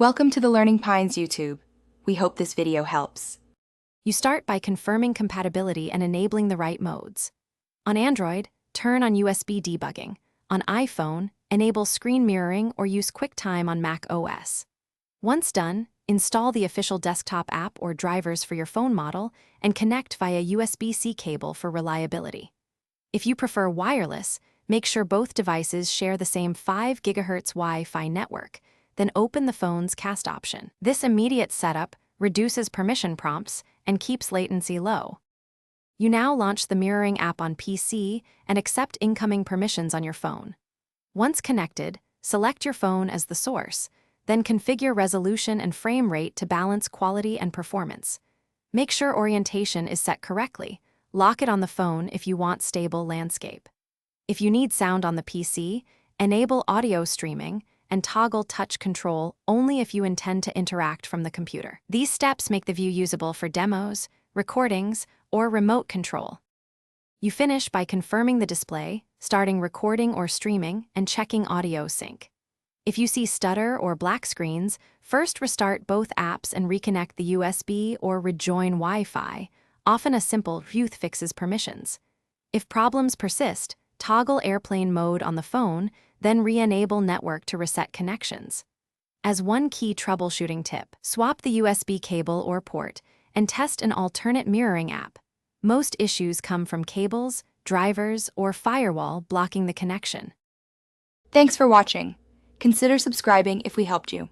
Welcome to the Learning Pines YouTube. We hope this video helps. You start by confirming compatibility and enabling the right modes. On Android, turn on USB debugging. On iPhone, enable screen mirroring or use QuickTime on Mac OS. Once done, install the official desktop app or drivers for your phone model and connect via USB-C cable for reliability. If you prefer wireless, make sure both devices share the same 5 GHz Wi-Fi network, then open the phone's cast option. This immediate setup reduces permission prompts and keeps latency low. You now launch the mirroring app on PC and accept incoming permissions on your phone. Once connected, select your phone as the source, then configure resolution and frame rate to balance quality and performance. Make sure orientation is set correctly. Lock it on the phone if you want stable landscape. If you need sound on the PC, enable audio streaming and toggle touch control only if you intend to interact from the computer. These steps make the view usable for demos, recordings, or remote control. You finish by confirming the display, starting recording or streaming, and checking audio sync. If you see stutter or black screens, first restart both apps and reconnect the USB or rejoin Wi-Fi. Often a simple reboot fixes permissions. If problems persist, toggle airplane mode on the phone, then re-enable network to reset connections. As one key troubleshooting tip, swap the USB cable or port and test an alternate mirroring app. Most issues come from cables, drivers, or firewall blocking the connection. Thanks for watching. Consider subscribing if we helped you.